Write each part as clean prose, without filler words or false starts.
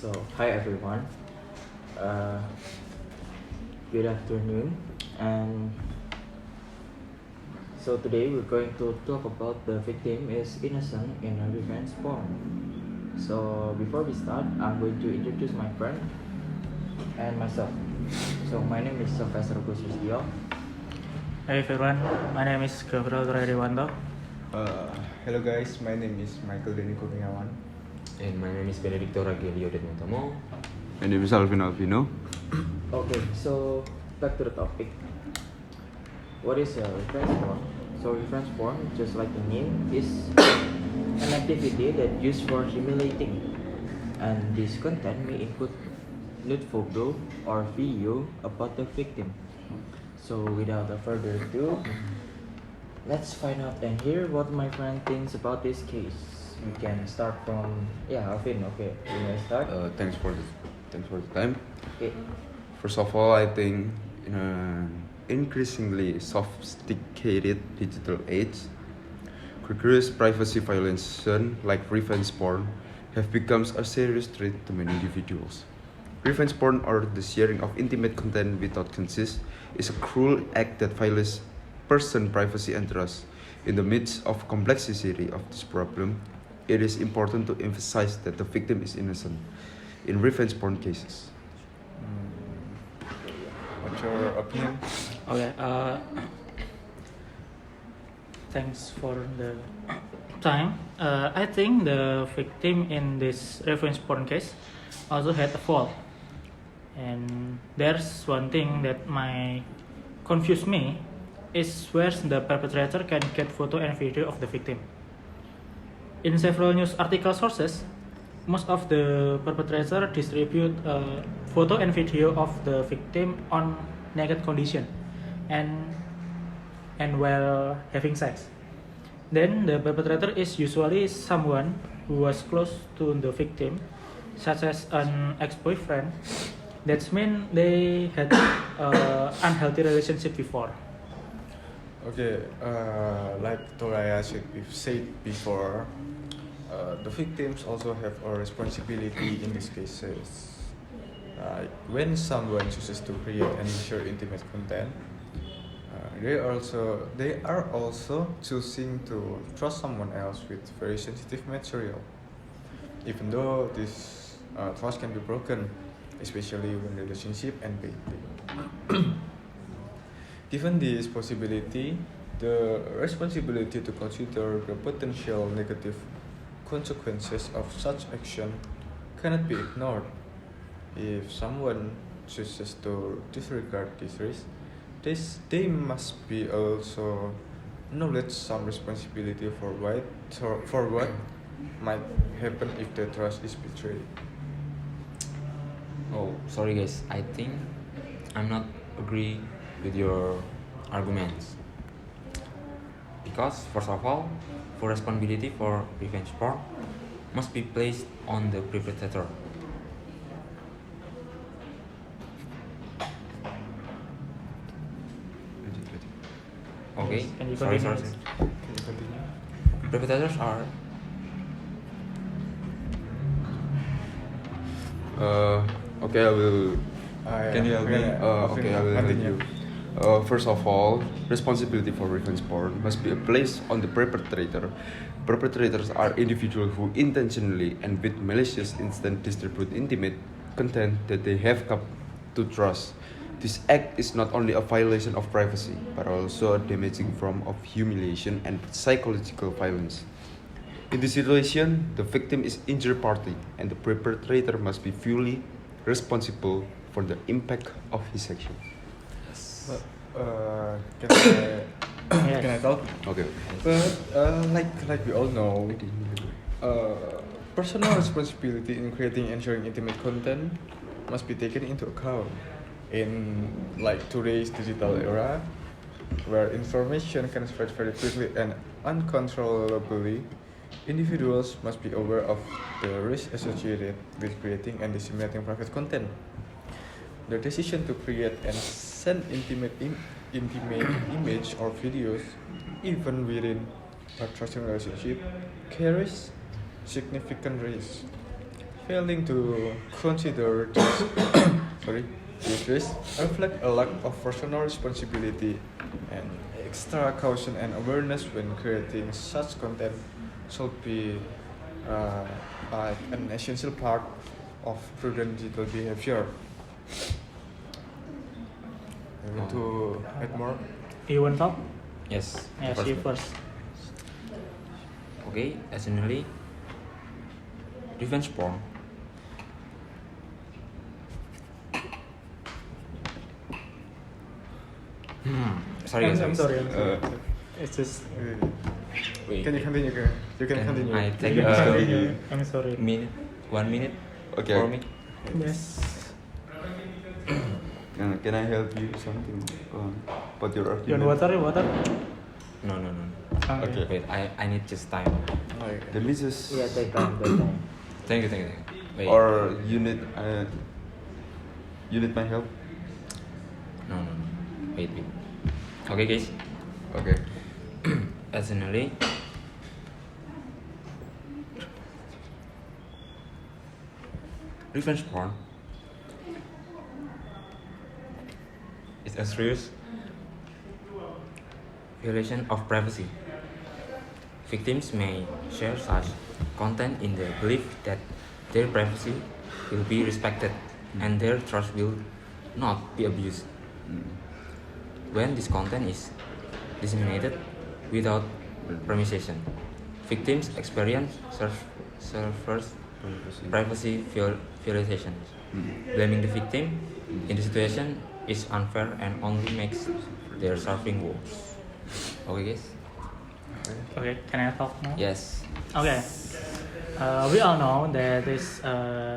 So, hi everyone. Uh, Good afternoon. And so today we're going to talk about the victim is innocent in a revenge porn. So before we start, I'm going to introduce my friend and myself. So my name is Professor Gus Wisdio. Hey everyone, my name is Gabriel Radewanto. Hello guys, my name is Michael Denny Kurniawan. And my name is Benedicto Ragelio Detmotomo. My name is Alvin Alvino. Okay, so back to the topic. What is a revenge porn? So revenge porn, just like the name, is an activity that used for humiliating, and this content may include nude photo or video about the victim. So without further ado, let's find out and hear what my friend thinks about this case. We can start from Alvin. Okay, you may start. Thanks for the time. Okay. First of all, I think in an increasingly sophisticated digital age, rigorous privacy violation like revenge porn have become a serious threat to many individuals. Revenge porn, or the sharing of intimate content without consent, is a cruel act that violates person privacy and trust. In the midst of complexity of this problem, it is important to emphasize that the victim is innocent in revenge porn cases. What's your opinion? Okay, thanks for the time. I think the victim in this revenge porn case also had a fault. And there's one thing that might confuse me is where the perpetrator can get photo and video of the victim. In several news article sources, most of the perpetrator distribute photo and video of the victim on naked condition and while having sex. Then the perpetrator is usually someone who was close to the victim, such as an ex-boyfriend. That means they had unhealthy relationship before. Okay, like Toraya said before, the victims also have a responsibility in these cases. When someone chooses to create and share intimate content, they are also choosing to trust someone else with very sensitive material. Even though this trust can be broken, especially when relationship end badly. Given this possibility, the responsibility to consider the potential negative consequences of such action cannot be ignored. If someone chooses to disregard this risk, they must be also acknowledge some responsibility for what might happen if the trust is betrayed. Oh, sorry guys, I think I'm not agree with your arguments. Because first of all, for responsibility for revenge porn must be placed on the perpetrator. Okay, Can you sorry. continue? Can you continue? Perpetrators are Okay, I will. Can you help me? Okay, I will help Continue. you. First of all, responsibility for revenge porn must be placed on the perpetrator. Perpetrators are individuals who intentionally and with malicious intent distribute intimate content that they have come to trust. This act is not only a violation of privacy, but also a damaging form of humiliation and psychological violence. In this situation, the victim is injured party, and the perpetrator must be fully responsible for the impact of his action. Can I Yes. can I talk? Okay. But like we all know, personal responsibility in creating and sharing intimate content must be taken into account in like today's digital era, where information can spread very quickly and uncontrollably. Individuals must be aware of the risk associated with creating and disseminating private content. The decision to create and send intimate image or videos, even within a trusting relationship, carries significant risk. failing to consider this, this risk reflect a lack of personal responsibility and extra caution and awareness when creating such content should be like an essential part of prudent digital behavior. You want to add more? You want to talk? Yes. Yes, you first. Okay, additionally, revenge porn sorry guys, I'm sorry. Uh, It's just. Wait, Can you continue? You can continue. I take You can Uh, continue. I'm sorry. minute, 1 minute Okay. for me. Yes. Can I help you something about your You want argument? water? Water? No. Okay. Wait, I need just time. Okay. Let me just. Yeah, take time, take time. Thank you. Wait. Or you need my help? No. Wait. Okay, guys. Okay. Additionally, revenge porn is a serious violation of privacy. Victims may share such content in the belief that their privacy will be respected and their trust will not be abused. When this content is disseminated without permission, victims experience servers privacy violations. Blaming the victim in the situation is unfair and only makes their suffering worse. Okay, guys? Okay, can I talk now? Yes. Okay. We all know that this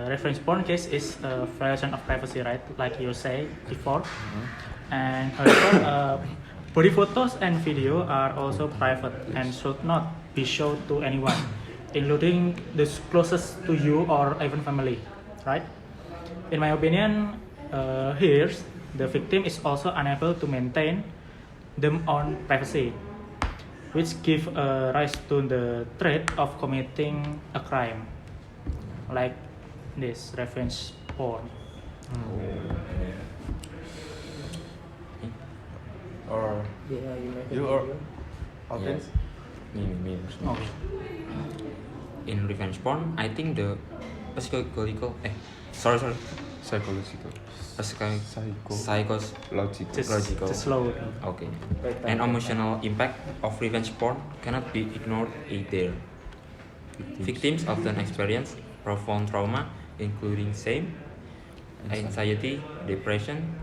reference porn case is a violation of privacy, right? Like you say before. And however, body photos and video are also private and should not be shown to anyone, including the closest to you or even family, right? In my opinion, here the victim is also unable to maintain their own privacy, which give rise to the threat of committing a crime, like this revenge porn. Or Yeah, you make a You or- video. okay. Yes. Me. Okay. In revenge porn, I think the psychological Psychological. psychological Just slow. okay Take time, and take emotional impact of revenge porn cannot be ignored either. Victims often experience profound trauma, including shame, anxiety, depression,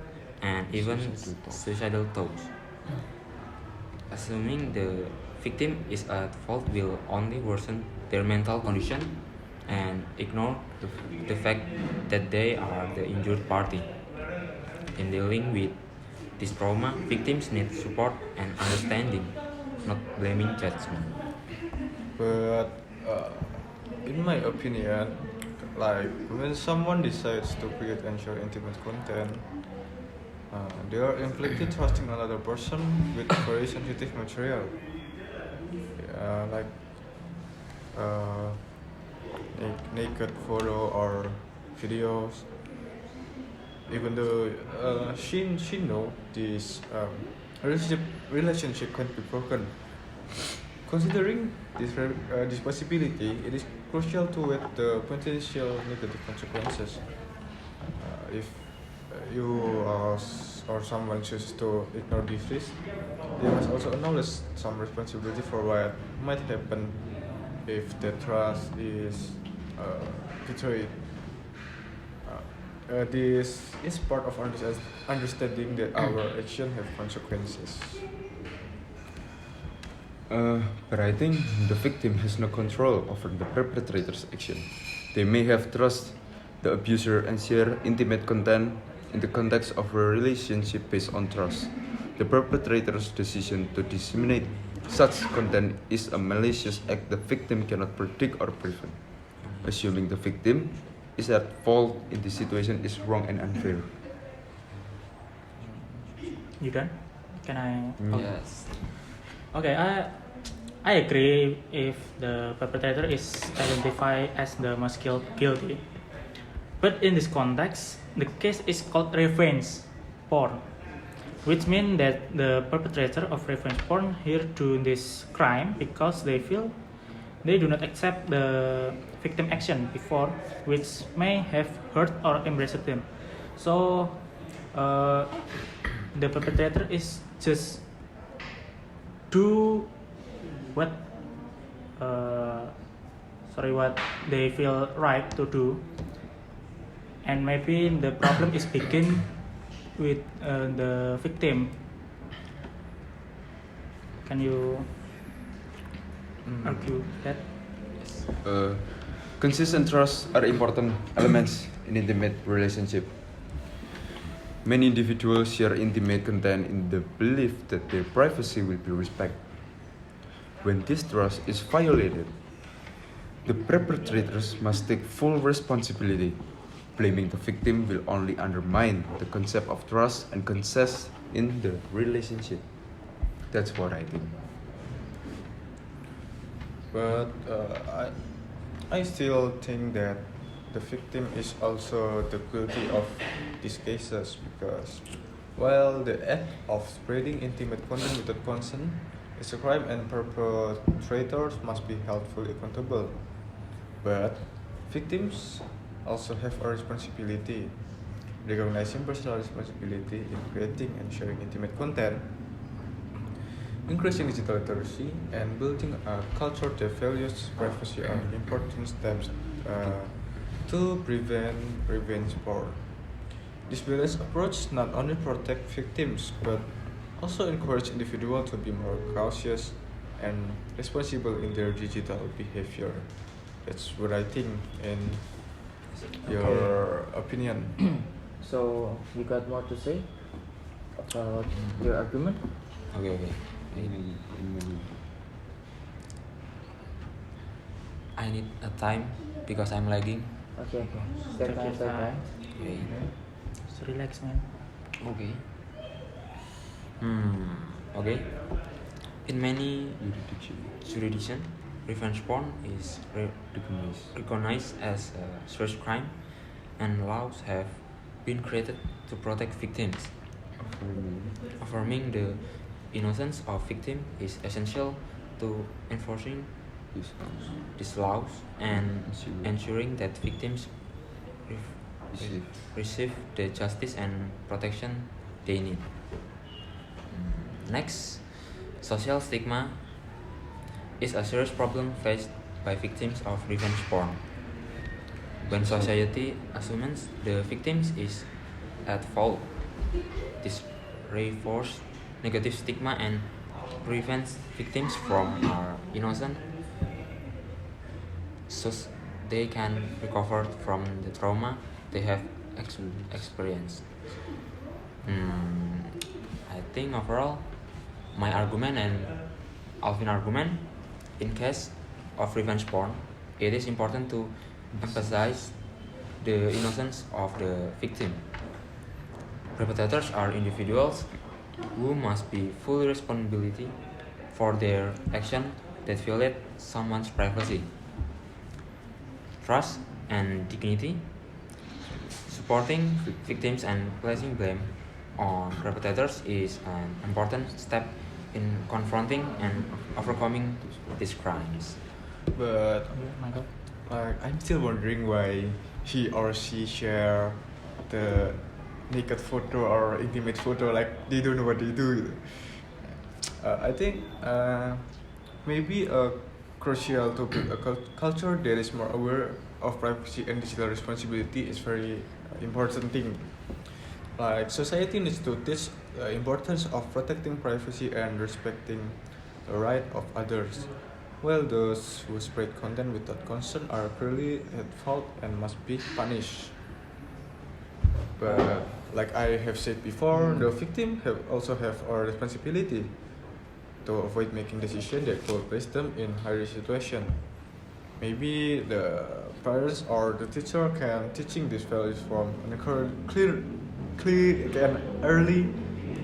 and even suicidal thoughts. Assuming the victim is at fault will only worsen their mental condition and ignore the fact that they are the injured party. In dealing with this trauma, victims need support and understanding, not blaming judgment. But in my opinion, like when someone decides to create and share intimate content, they are implicitly trusting another person with very sensitive material, like naked photo or videos. Even though she know this relationship can be broken. Considering this possibility, it is crucial to weigh the potential negative consequences. If you or someone chooses to ignore this risk, they must also acknowledge some responsibility for what might happen if the trust is betrayed. This is part of understanding that our action have consequences. But I think the victim has no control over the perpetrator's action. They may have trust the abuser and share intimate content in the context of a relationship based on trust. The perpetrator's decision to disseminate such content is a malicious act the victim cannot predict or prevent. Assuming the victim is at fault in this situation is wrong and unfair. You done? Can I? Yes. Okay, I agree if the perpetrator is identified as the most guilty. But in this context, the case is called revenge porn, which means that the perpetrator of revenge porn here do this crime because they feel they do not accept the victim action before, which may have hurt or embarrassed them. So the perpetrator is just do what what they feel right to do, and maybe the problem is begin with the victim. Can you argue that? Consistent trust are important elements in intimate relationship. Many individuals share intimate content in the belief that their privacy will be respected. When this trust is violated, the perpetrators must take full responsibility. Blaming the victim will only undermine the concept of trust and consent in the relationship. That's what I think. But I still think that the victim is also the guilty of these cases because while the act of spreading intimate content without consent is a crime and perpetrators must be held fully accountable. But victims also have a responsibility. Recognizing personal responsibility in creating and sharing intimate content, increasing digital literacy, and building a culture that values privacy are important steps to prevent revenge porn. This balanced approach not only protects victims but also encourages individuals to be more cautious and responsible in their digital behavior. That's what I think in your opinion. So you got more to say about your argument? Okay. I need a time because I'm lagging. Okay. Step by step, right? Okay. Just relax, man. Okay. Okay. In many jurisdictions, revenge porn is recognized as a serious crime, and laws have been created to protect victims. Affirming the innocence of victims is essential to enforcing these laws and ensuring that victims receive the justice and protection they need. Next, social stigma is a serious problem faced by victims of revenge porn. When society assumes the victim is at fault, this reinforces negative stigma and prevents victims from are innocent so they can recover from the trauma they have experienced. I think overall my argument and Alvin argument, in case of revenge porn, it is important to emphasize the innocence of the victim. Perpetrators are individuals who must be fully responsible for their action that violate someone's privacy, trust, and dignity. Supporting victims and placing blame on perpetrators is an important step in confronting and overcoming these crimes. But Michael? I'm still wondering why he or she share the naked photo or intimate photo, like they don't know what they do. I think maybe a crucial to build a culture that is more aware of privacy and digital responsibility is very important thing. Like society needs to teach the importance of protecting privacy and respecting the right of others. While those who spread content without consent are clearly at fault and must be punished. But like I have said before, the victim also have a responsibility to avoid making decisions that could place them in higher situation. Maybe the parents or the teacher can teaching these values from an early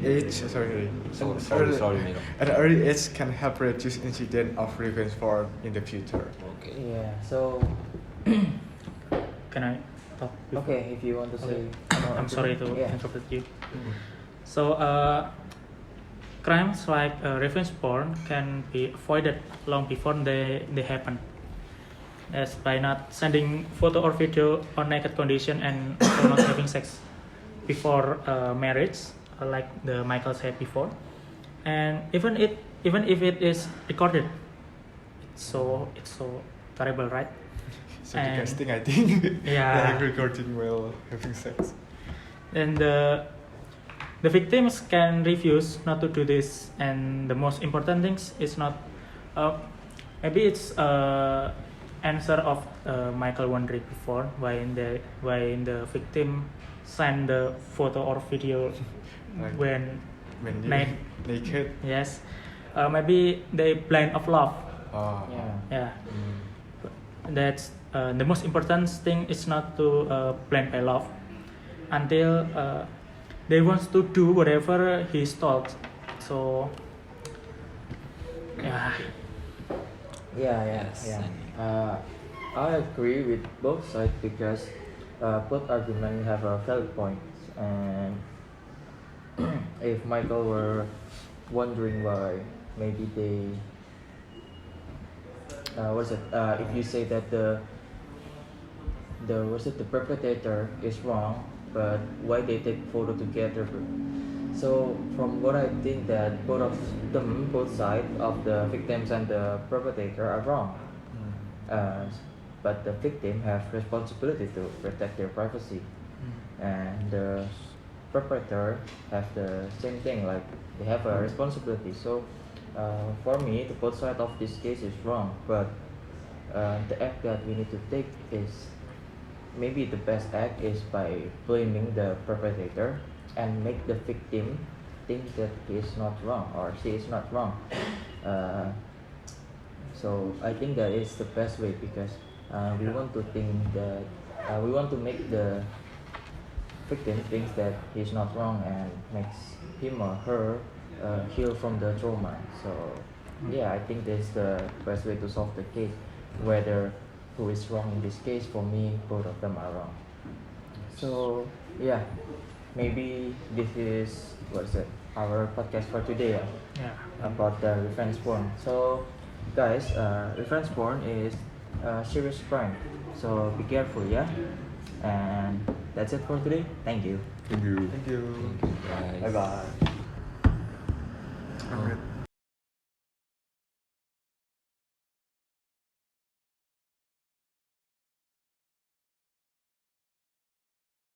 age. Sorry, at an early age can help reduce incident of revenge porn in the future. Okay. Yeah. So Can I talk before. Okay, if you want to say. I'm sorry to Yeah. interrupt you. So, crimes like revenge porn can be avoided long before they happen, as by not sending photo or video on naked condition and also not having sex before marriage, like the Michael said before, and even if it is recorded, it's so terrible, right? So And- disgusting, I think. Yeah. Like recording while having sex. And the victims can refuse not to do this, and the most important things is not maybe it's answer of Michael wondering before why the victim send the photo or video Like when when you naked. yes, maybe they blind of love. Oh. Yeah. That's the most important thing is not to blind by love until they want to do whatever he's told. So yeah. Yes, I agree with both sides because both arguments have a valid point. And if Michael were wondering why, maybe they what's it? If you say that the perpetrator is wrong, but why they take photo together? So from what I think that both of them, both sides of the victims and the perpetrator are wrong. But the victim have responsibility to protect their privacy, and the perpetrator have the same thing, like they have a responsibility. So for me, the both side of this case is wrong, but the act that we need to take is maybe the best act is by blaming the perpetrator and make the victim think that he is not wrong or she is not wrong. So I think that is the best way because we want to think that we want to make the victim thinks that he's not wrong and makes him or her heal from the trauma. So yeah, I think that's the best way to solve the case. Whether who is wrong in this case, for me, both of them are wrong. So yeah, maybe this is our podcast for today about the revenge porn. So guys, revenge porn is a serious crime. So be careful, yeah. And that's it for today. Thank you. Thank you. Thank you. guys. Bye bye. Alright.